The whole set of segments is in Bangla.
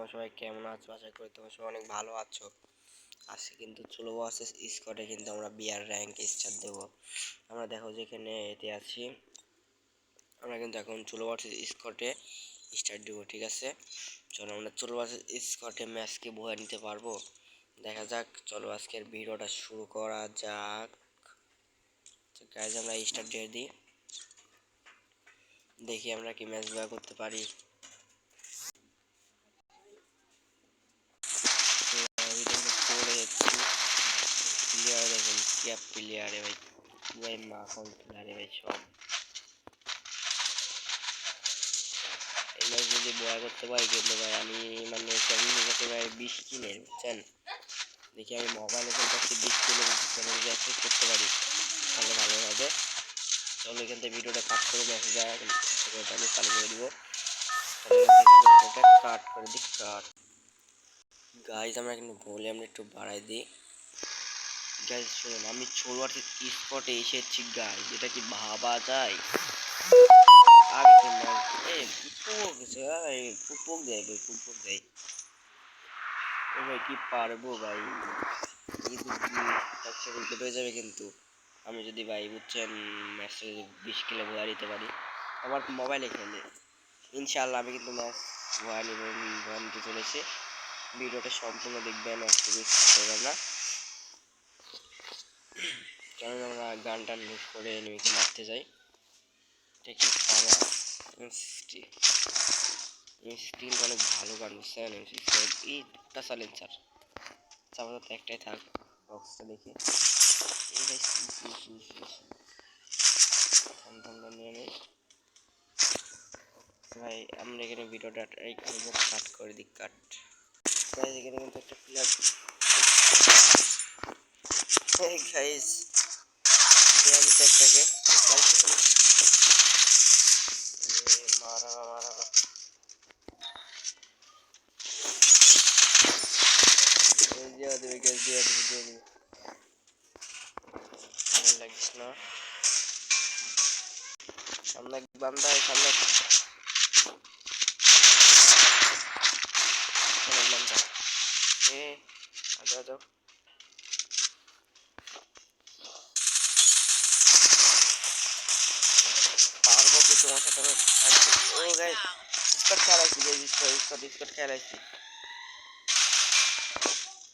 তোমরা সবাই কেমন আছো? আশা করি তোমরা সবাই অনেক ভালো আছো। আজকে কিন্তু চলো ভার্সেস স্কোয়াডে কিন্তু আমরা বিআর র্যাঙ্ক স্টার্ট দেবো। আমরা দেখো যে এখানে এতে আছি, আমরা কিন্তু এখন চলো ভার্সেস স্কোয়াডে স্টার্ট দেবো। ঠিক আছে, চলো আমরা চলো ভার্সেস স্কোয়াডে ম্যাচকে বয়ে নিতে পারবো, দেখা যাক। চলো আজকের ভিডিওটা শুরু করা যাক। গাইজ আমরা স্টার্ট দিয়ে দিই, দেখি আমরা কি ম্যাচ বয়ে করতে পারি। প্লেয়ার দেখেন ক্যাপ প্লেয়ারে ভাই, পুরাই মাখন প্লেয়ারে ভাই সব। এই ম্যাচ যদি বয়া করতে পারি কিন্তু ভাই আমি মানে চ্যালেঞ্জ করতে পারি 20 কিলের, বুঝছেন। দেখি আমি মোবাইলে খেলতে 20 কিলের চ্যালেঞ্জ অ্যাক্সেস করতে পারি তাহলে ভালো হবে। চলো এখান থেকে ভিডিওটা কাট করে মেসেজ আমি চালু করে দিব। ভিডিওটা কাট করে দিই, কাট। গাইজ আমরা কিন্তু ভলিউমটা একটু বাড়াই দিই। গাইজ শুনুন, আমি ছোড়োয়ার স্পটে এসেছি গাইজ, এটা কি ভাবা যায়? আগে কি পুপক দেয় ভাই, পুপক দেয় ভাই, কি পারবো ভাই। হয়ে যাবে কিন্তু আমি যদি ভাই বুঝছেন ম্যাচটা যদি 20 কিলো ভুয়া দিতে পারি। আমার মোবাইলে খেলে ইনশাআল্লাহ আমি কিন্তু ম্যাচ ভুয়া নিতে চলেছি। ভিডিওটা সম্পূর্ণ দেখবেন, একটু মিস করবেন না, কারণ আমরা গান টান মিস করে এনিমিকে মারতে যাই। এটা কি পাওয়া স্টিল অনেক ভালো গান, বুঝছেন। এইটা সাইলেন্সার চাপাতে একটাই থাক, বক্সটা দেখি নিয়ে নেই ভাই। আমরা এখানে ভিডিওটা কাট করে দিই, কাট। এখানে কিন্তু একটা প্লেয়ার গাইস দেয়া দিতে একটাকে মারা মারা দিয়ে দেবে, গ্যাস দিয়ে দেবে, দিয়ে দেবে, আমার লাগিস না। সামনে বান্দা, সামনে বান্দা, আজাও পারবো কি তোমার সাথে? ও গাইস স্কট খেলাইছি, গাইস স্কট খেলাইছি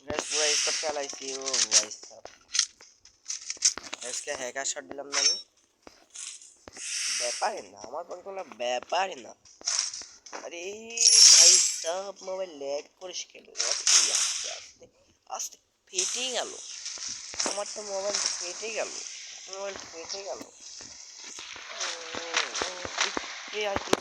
গাইস, পুরো স্কট খেলাইছি। ও ভাই সাহেব, আজকে হ্যাকার শট দিলাম না আমি, ব্যাপারই না আমার পক্ষে কোনো ব্যাপারই না। আরে ভাই সাহেব মোবাইল ল্যাগ করিস কেন? আস্তে আস্তে আস্তে ফেটে গেল আমার তো, মোবাইল ফেটে গেল, মোবাইল ফেটে গেল। আর কি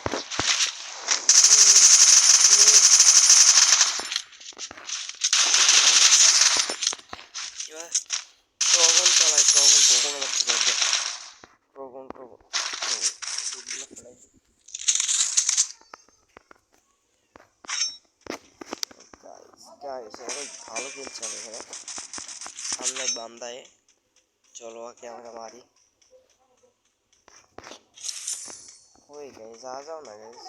ট্রগল চালাই, ট্রগল ট্রগল আমার কি করবে, ট্রগল ট্রগল গাইস অনেক ভালো খেলছে আমি এখানে। সামনে বান্দায়, চলো ওকে আমরা মারি। ওই গাইস আ যাও না গাইস,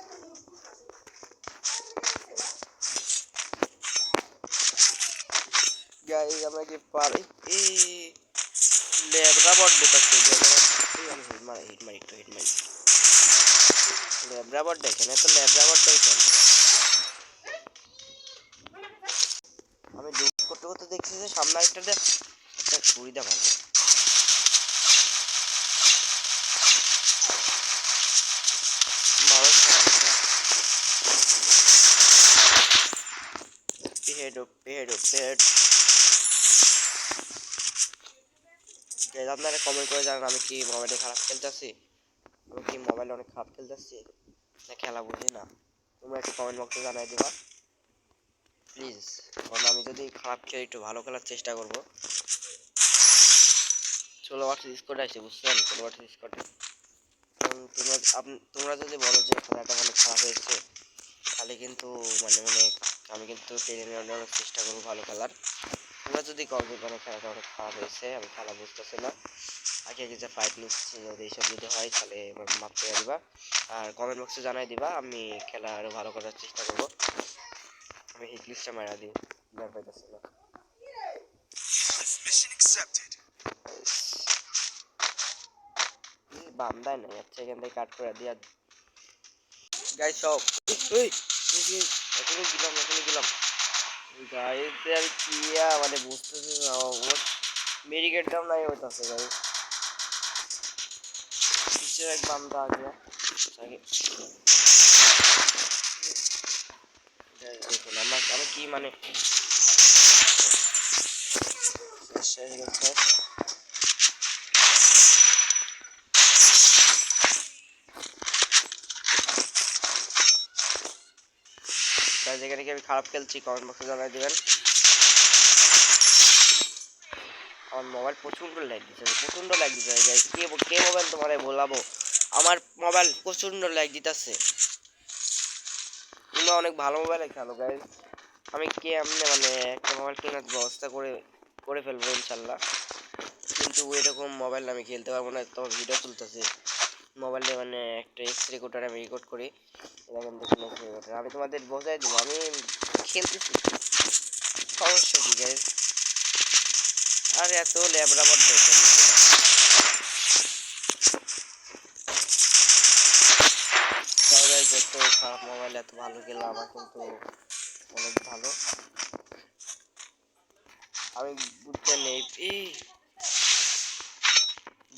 গাইস আমরা কি পারি? এই লেবরা বট দেখতে আমি হিট মারি, হিট মারি, একটু হিট মারি। লেবরা বট দেখেন, তো লেবরা বট দেখেন। আমি লুট করতে করতে দেখছি যে সামনে একটা ছুরি দা ভালো মানুষ পেহেড পেহেড পেহেড। আপনারা কমেন্ট করে জানান আমি কি মোবাইলে খারাপ খেলতেছি, আমি কি মোবাইলে অনেক খারাপ খেলতেছি না খেলা বুঝি না। তোমরা একটু কমেন্ট বক্সে জানাই দিবা প্লিজ, কারণ আমি যদি খারাপ খেলে একটু ভালো খেলার চেষ্টা করবো। ষোলো ওয়াট স্কোর আছে, বুঝছেন, 16 ওয়াট স্কোর। তোমরা যদি বলো যে খেলাটা অনেক খারাপ হয়েছে তাহলে কিন্তু মানে আমি কিন্তু টেনে নেওয়ার অনেক চেষ্টা করবো ভালো খেলার। তোমরা যদি কবে মানে খেলাটা অনেক খারাপ হয়েছে, আমি খেলা বুঝতেছি না, আগে যে ফাইট নিচ্ছি, যদি এইসব যদি হয় তাহলে মাফ করে দিবা। আর কমেন্ট বক্সে জানাই দিবা, আমি খেলা আরও ভালো করার চেষ্টা করবো। গ্লিচটা মারা দিই, না পাইতাছে না। বান্দায় নাই, আচ্ছা এখান থেকে কাট করে দিয়া গাইস সব এখনই গেলাম গাইস আর কিয়া মানে বুঝতেছি না, ও মেডিকেট দাম নাই হইতাছে গাইস। পিছে এক বান্দা আছে আগে দেখুন আমি কি মানে শেষ গেছে। যেখানে কি আমি খারাপ খেলছি কমেন্ট বক্সে জানাই দিবেন। আমার মোবাইল প্রচণ্ড ল্যাগ দিতেছে গাইস, কে মোবাইল তোমারে বলাবো, আমার মোবাইল প্রচণ্ড ল্যাগ দিতেছে। তোমরা অনেক ভালো মোবাইলে খেলো গাইস, আমি কে এমনি মানে একটা মোবাইল কেনার ব্যবস্থা করে ফেলবো ইনশাল্লাহ, কিন্তু এরকম মোবাইল আমি খেলতে পারবো না। তো ভিডিও তুলতেছি মোবাইলে মানে একটা এক্স রেকর্ডার আমি রেকর্ড করি, আমি তোমাদের বোঝাই দেবো আমি খেলতেছি, সমস্যা কি গাইস। আর এত ল্যাবরা বদ্ধ যত খারাপ মোবাইল এত ভালো গেলে আমার কিন্তু অনেক ভালো। আমি বুঝতে নেই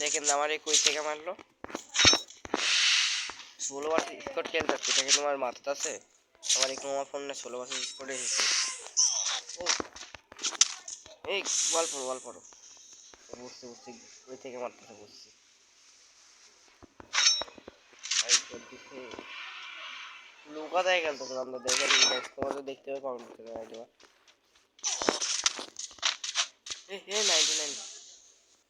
দেখেন আমার এই কই থেকে মারলো 16 বার স্কোর খেলতে যাচ্ছে, এটা কি তোমার মাথাতে আছে? আমার এই আমার ফোন না 16 বছর স্কোর এসেছে। এই ওয়াল পড়ো বুঝছি ওই থেকে মারতেছে বুঝছি। লুকা দেয় খেলতেছে আমরা দেখে তোমাদের দেখতে হবে কমেন্ট করে দেওয়া। এই 99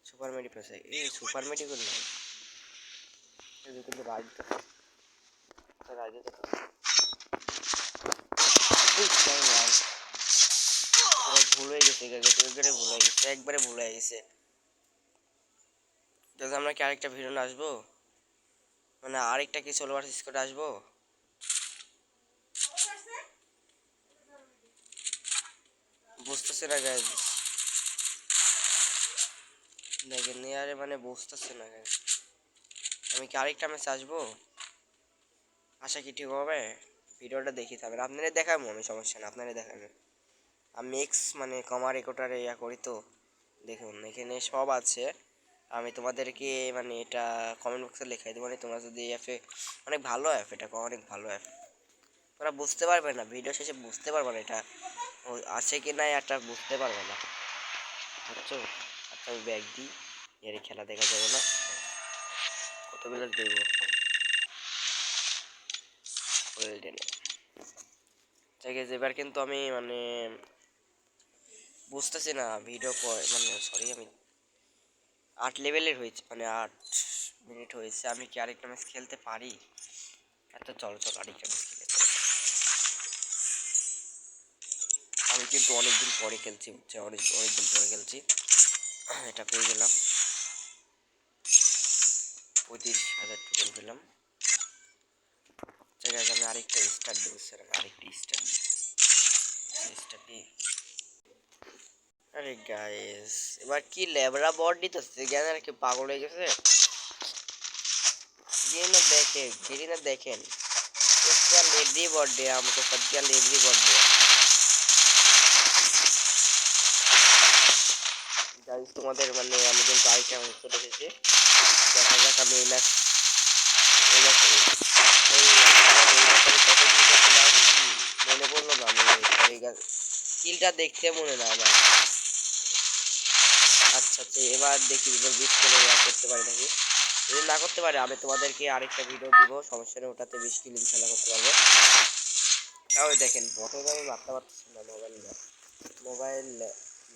সুপার মেডি পেছে, এই সুপার মেডি করে না কিন্তু রাজ ভুল হয়ে গেছে একবারে ভুল হয়ে গেছে। যদি আমরা কি আরেকটা ভিডিও আসবো মানে আরেকটা কি 16 বার স্কোর আসবো, বুঝতেছে না গাইস, দেখেন আরে মানে বুঝতেছে না গাইস, আমি কি আরেকটা ম্যাচ আসবো, আশা কি ঠিক হবে? ভিডিওটা দেখি থাকবেন, আপনারা দেখাবো আমি, সমস্যা না আপনারা দেখাবেন। আমি এক্স মানে কমা রেকর্ডারে ইয়া করি তো, দেখুন এখানে সব আছে, আমি তোমাদেরকে মানে এটা কমেন্ট বক্সে লেখাই দেবো, মানে তোমরা যদি অ্যাপে অনেক ভালো অ্যাপ, এটা অনেক ভালো অ্যাপ, তোমরা বুঝতে পারবে না ভিডিও শেষে বুঝতে পারবে না এটা আছে কি না, এটা বুঝতে পারবে না বুঝছো। আচ্ছা আমি ব্যাগ দিই, এর খেলা দেখা যাবে না, কতগুলো দেবো ঠিক আছে। এবার কিন্তু আমি মানে বুঝতেছি না ভিডিও মানে সরি আমি 8 লেভেলের হয়েছে মানে 8 মিনিট হয়েছে, আমি কি আরেকটা ম্যাচ খেলতে পারি? এত চলো আরেকটা ম্যাচ খেলে আমি কিন্তু অনেকদিন পরে খেলছি, অনেকদিন পরে খেলছি। এটা পেয়ে গেলাম 35,000 টোকেন পেলাম। ঠিক আছে আমি আরেকটা স্টার্ট দেবো স্যার, আরেকটা স্টার্ট দিই। আরে গাইস এবার কি লেবরা বট দিতেছে, জ্ঞান আর কি পাগল হয়ে গেছে। गिरी ना देखें क्या लेबरी बर्थडे हमको सब क्या लेबरी बर्थडे गाइस তোমাদের মানে আমি কিন্তু আইটেম চলে এসেছি, দেখা যাক আমি এই ম্যাচ মনে পড়লো না, আমি কিলটা দেখতে মনে না আমার। আচ্ছা আচ্ছা এবার দেখি এবার বিট করে করতে পারি নাকি, যদি না করতে পারে আমি তোমাদেরকে আরেকটা ভিডিও দিব, সমস্যা নেই, ওটাতে 20 কিলো ইনশাল্লাহ করতে পারবো। তাও দেখেন প্রথমে আমি ভাবতে পারতেছি না, মোবাইল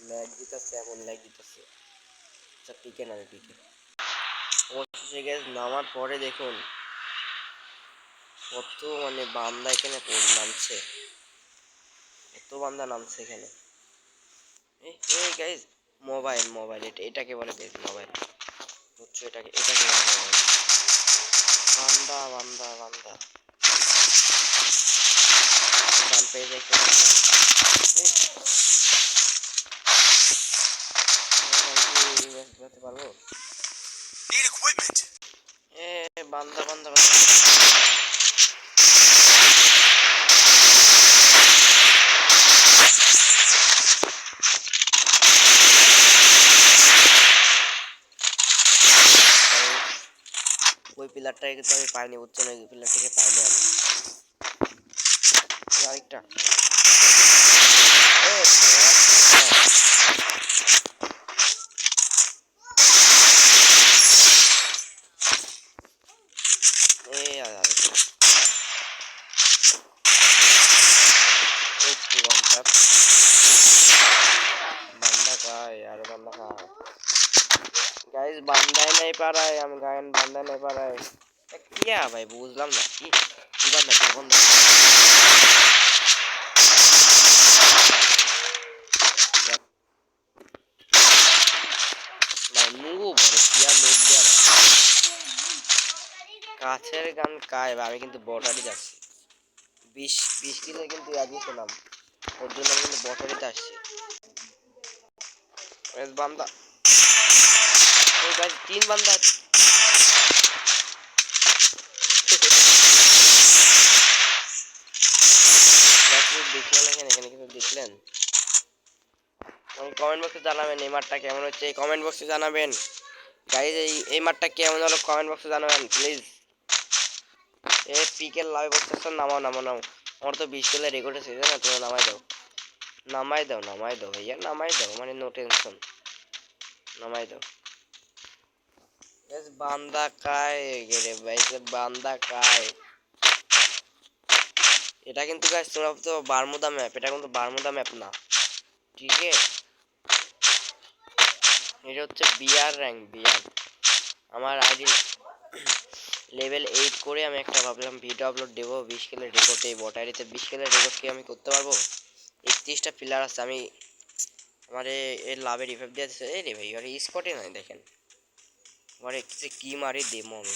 ল্যাগ দিতেছে, এমন ল্যাগ দিতেছে। আচ্ছা টিকে না টিকে অবশেষে গ্যাস নামার পরে দেখুন কত মানে বান্দা এখানে নামছে, কত বান্দা নামছে এখানে। এই গাইস মোবাইল এটাকে বলে বেশ মোবাইল বুঝছো, এটাকে বলে মোবাইল। বান্দা গান পেয়ে যায় পিলারটাকে কিন্তু আমি পাইনি, বুঝছেন? ওই পিলারটাকে পাইনি আমি। আরেকটা यार बंदा कहाँ है? गाइस बंदा ही नहीं पा रहा है, हम गायन बंदा नहीं पा रहा है। क्या भाई बुझलाम ना কি কি बंदा কি बंदा भाई মুগো বড় কিয়া লোক দেয়া কাছের গান কায় ভাই, আমি কিন্তু বটারি যাচ্ছি 20 কিলো কিন্তু আগে ছিলাম, ওর জন্য আমি কিন্তু বটারিতে আসছি। এস বান্দা ওই গাইস 3 বান্দা দেখলেন এখানে এখানে কিছু দেখলেন? কমেন্ট বক্সে জানাবেন এই মাঠটা কেমন হচ্ছে, কমেন্ট বক্সে জানাবেন গাইজ। এই মাঠটা কেমন হলো কমেন্ট বক্সে জানাবেন প্লিজ। এ পিকের লাইভ বক্সে নামাও নামাও নামাও, আমার তো 20 কিলো রেকর্ড আছে না, তুমি নামাই দাও নামাই দাও নামাই দাও ভাইয়া নামাই দাও, মানে নো টেনশন নামাই দাও। বান্দা কায় গেরে ভাই, বান্দা কায়। এটা কিন্তু গাইস তোমরা তো বারমুদা ম্যাপ, এটা কিন্তু বারমুদা ম্যাপ না, ঠিক আছে? এটা হচ্ছে বিআর র্যাঙ্ক, বিআর। আমার আইডি লেভেল 8 করে আমি একটা ভাবলাম ভিডিও আপলোড দেবো 20 কিলোর রেকর্ড। এই বট আইডিতে 20 কিলোর রেকর্ড কি আমি করতে পারবো? 31টা প্লেয়ার আছে, আমি আমার এর লাভের ইফেক্ট দিয়েছে। এই রে ভাই আর স্পটে নাই দেখেন, আমার কি মারি দেবো আমি।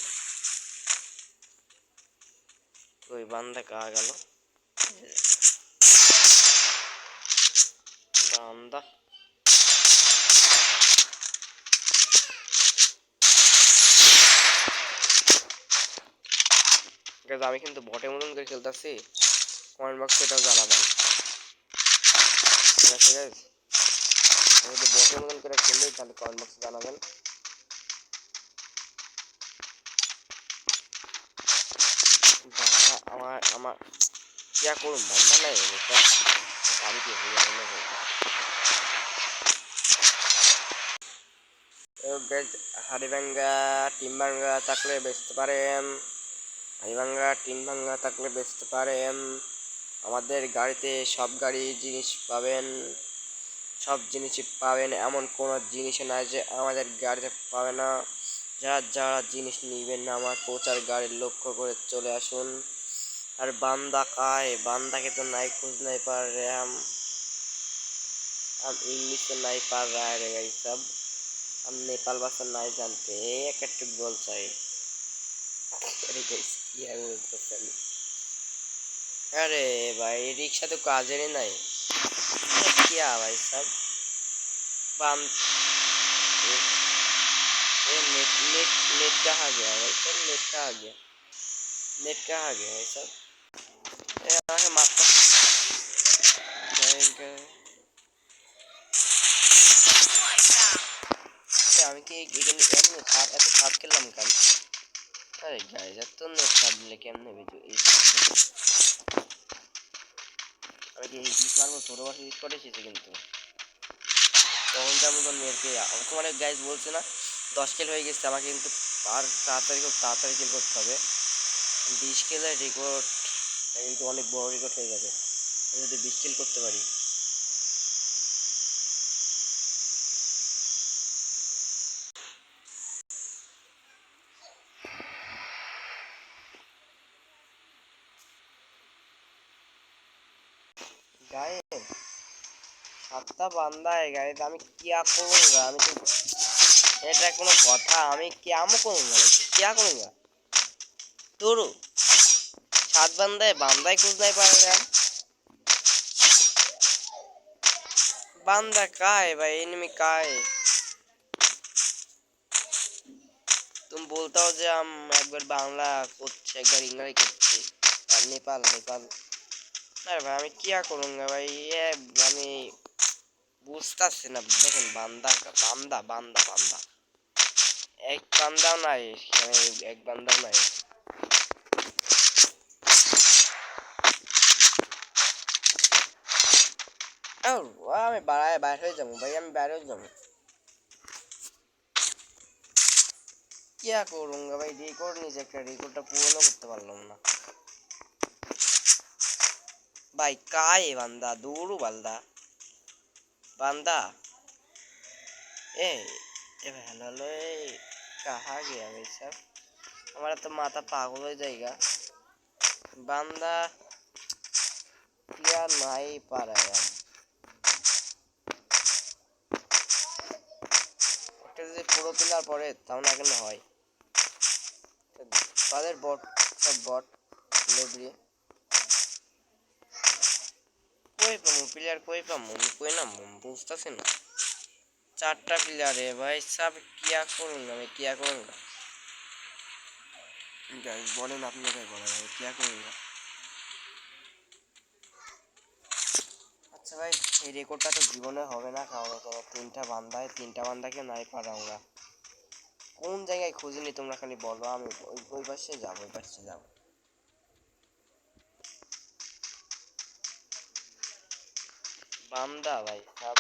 ওই বান্দা কাহা গেল বান্দা? আমি কিন্তু বটের মতন করে খেলতেছি, কমেন্ট বক্সে এটাও জানাবেন, ঠিক আছে গাইস? আমি যদি বটের মতন করে খেললে তাহলে কমেন্ট বক্সে জানাবেন। বান্দা আমার আমার क्या করুন বান্দা নাই আমি কি হয়ে যাবে না গাইস। হাড়িভাঙ্গা টিম ভাঙ্গা থাকলে বেচতে পারেন, হাড়িভাঙ্গা টিম ভাঙ্গা থাকলে বেচতে পারেন। আমাদের গাড়িতে সব গাড়ি জিনিস পাবেন, সব জিনিসই পাবেন, এমন কোনো জিনিস নাই যে আমাদের গাড়িতে পাবে না। যারা যারা জিনিস নিবেন না আমার প্রচার গাড়ির লক্ষ্য করে চলে আসুন। আর बांदा काय बांदा के तो नहीं खोज नहीं पा रहे हम इंग्लिश तो नहीं पढ़ रहा है रे सब, हम नेपाल भाषा नहीं जानते एक टुक बोल चाहिए। अरे क्या बोलते हैं? अरे भाई रिक्शा तो काजे नहीं, क्या भाई सब बांध नेट नेट नेट कहाँ गया भाई सब, नेट कहाँ गया, नेट कहाँ गया भाई सब? मारता আমি কি এত খারাপ খেললাম কেন? আরে গাইজ এত নেট খারাপ দিলে কেমনে বুঝো? আমি কি ইংলিশ মারবো? ছোট ভাষা ইউজ করে এসেছে কিন্তু তখনকার মতন মেয়েকে তোমার গাইজ বলছে না 10 কিল হয়ে গেছে, আমাকে কিন্তু আর তাড়াতাড়ি খুব তাড়াতাড়ি কিল করতে হবে। 20 কিলের রেকর্ড কিন্তু অনেক বড় রেকর্ড হয়ে যাবে আমি যদি 20 কিল করতে পারি। गाइस 7টা বান্দা है गाइस, আমি কি করুंगा? আমি তো এটা কোনো কথা? আমি क्या করুंगा? क्या करूंगा? তোরো 7 বান্দা है, বান্দা ही खोज नहीं पा रहे हम। बांदा का है भाई, एनिमी का है? तुम बोलता हो যে हम एक बार बांग्ला করছে একবার ইংরেজি করছে আর নেপাল নেপাল। আরে ভাই আমি কি করুंगा ভাই, আমি বুঝতাছি না। দেখেন বান্দা বান্দা বান্দা বান্দা এক বান্দাও নাই এখানে, এক বান্দাও নাই। আমি বাইরে হয়ে যাবো ভাই, আমি বাইরে হয়ে যাবো। क्या करूंगा भाई, रिकॉर्ड नहीं चेक कर, रिकॉर्डটা পূরণ করতে পারলাম না भाई। कहाँ है बंदा, दूर बंदा बंदा ए ए हेलो हेलो, कहाँ गया भाई साहब, हमारा तो माथा पागल हो जाएगा। बंदा क्लियर नहीं पा रहा है यार, একটা যদি পুরো পিলার পরে তাহলে আগে না হয়। তাদের বট, সব বট লেবরি কই পামু প্লেয়ার, কই পামু কই না বুঝতেছি না। চারটা প্লেয়ার है भाई सब, क्या करूँगा मैं, क्या करूँगा गाइस বলেন আপনারাই বলেন আমি क्या करूँगा। আচ্ছা ভাই এই রেকর্ডটা তো জীবনে হবে না, কারণ এখানে তিনটা বান্দাকে নাই পারাঙ্গা। কোন জায়গায় খুঁজিনি তোমরা খালি বলো, আমি ওই পাশে যাবো, ওই পাশে যাবো। বান্দা ভাই সব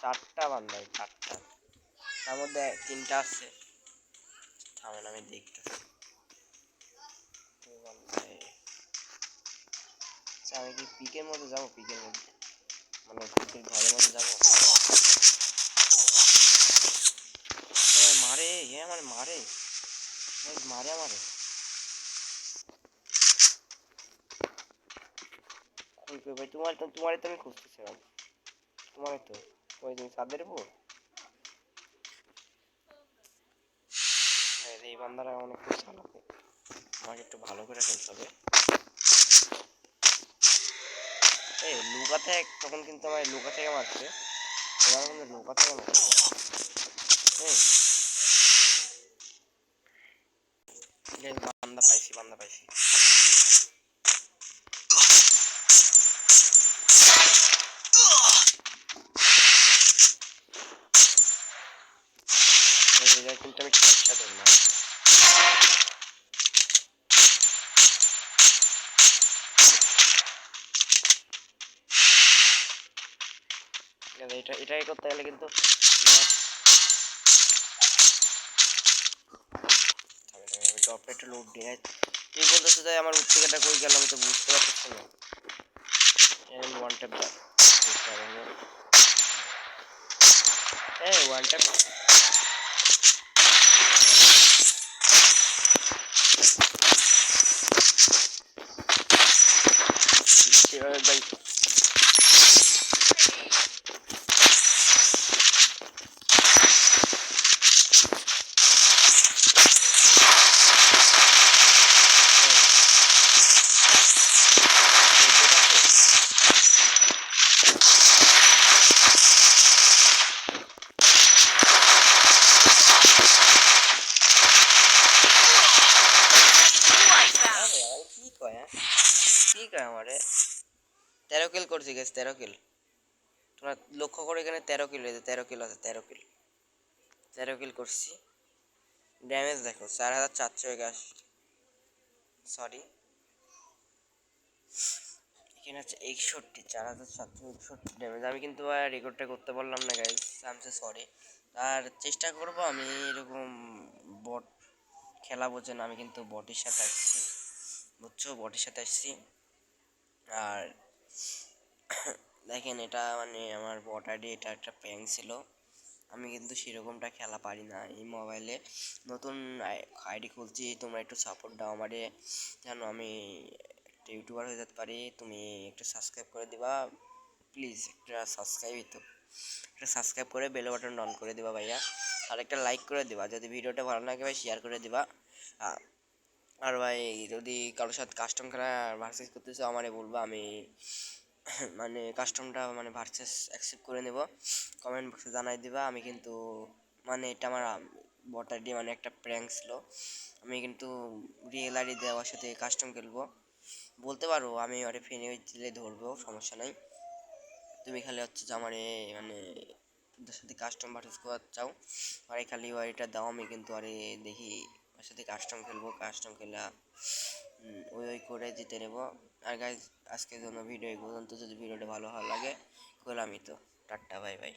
চারটা বান্দা, চারটা, তার মধ্যে তিনটা আছে। থামেন আমি দেখতেছি। আচ্ছা আমি কি পিকের মধ্যে যাবো, পিকের মধ্যে মানে পিকের ঘরের মধ্যে যাবো। মারে আমার মারে, মারে আমারে। ভাই তোমার তো, তোমার তো আমি খুঁজতেছিলাম, তোমার তো ওই তুমি ছাদের উপর। এই বান্দারা অনেক কিছু চালাবে, আমাকে একটু ভালো করে খেলতে হবে। এই লুকা থেকে তখন কিন্তু আমার লুকা থেকে মারছে, তোমার কিন্তু লুকা থেকে মারছে। বান্দা পাইছি, বান্দা পাইছি। কিন্তু আমি খেলতে দেব না। এটাই করতে গেলে কিন্তু একটু লোড দিয়ে তুই বলতেছে যে আমার উত্তেকাটা কই গেল, আমি তো বুঝতে পারতেছি না। ওয়ান ট্যাপ ওয়ান ট্যাপ ভাই। কি কয় আমারে 13 কিল করছি গেছে, 13 কিল। তোমরা লক্ষ্য করে এখানে 13 কিল হয়েছে, 13 কিল আছে, 13 কিল, 13 কিল করছি। ড্যামেজ দেখো 4400, সরি এখানে আছে 61, 4761 ড্যামেজ। আমি কিন্তু রেকর্ডটা করতে পারলাম না গাইস, আই এম সরি। আর চেষ্টা করব আমি এরকম বট খেলা বোঝেন, আমি কিন্তু বটের সাথে আসছি, বুঝছো, বটের সাথে আসছি। আর দেখেন এটা মানে আমার বট আইডি, এটা একটা প্র্যাঙ্ক ছিল। আমি কিন্তু সেরকমটা খেলা পারি না এই মোবাইলে। নতুন আইডি খুলছি, তোমরা একটু সাপোর্ট দাও আমারে, যেন আমি একটা ইউটিউবার হয়ে যেতে পারি। তুমি একটু সাবস্ক্রাইব করে দিবা প্লিজ, একটা সাবস্ক্রাইব করে বেল বাটন অন করে দিবা ভাইয়া, আর একটা লাইক করে দিবা। যদি ভিডিওটা ভালো লাগে ভাই শেয়ার করে দিবা। আর ভাই যদি কারোর সাথে কাস্টম খেলা ভার্সেস করতেছো আমারে বলবা, আমি মানে কাস্টমটা মানে ভার্সেস অ্যাকসেপ্ট করে নেব, কমেন্ট বক্সে জানাই দিবা। আমি কিন্তু মানে এটা আমার বট আইডি, মানে একটা প্র্যাঙ্ক ছিল। আমি কিন্তু রিয়েল আইডি দেওয়ার সাথে কাস্টম খেলবো, বলতে পারো আমি ওরে ফেনে দিলে ধরবো, সমস্যা নাই। তুমি খালি হচ্ছে যে আমারে মানে যার সাথে কাস্টম ভার্সেস স্কোয়াড চাও আরে খালি ওয়ারিটা দাও আমি কিন্তু আরে দেখি ওর সাথে কাস্টম খেলবো কাস্টম খেলা ওই করে জিতে নেব। আর গাইজ আজকের জন্য ভিডিও এই পর্যন্ত। যদি ভিডিওটা ভালো লাগে করলামই তো। Tata bye bye.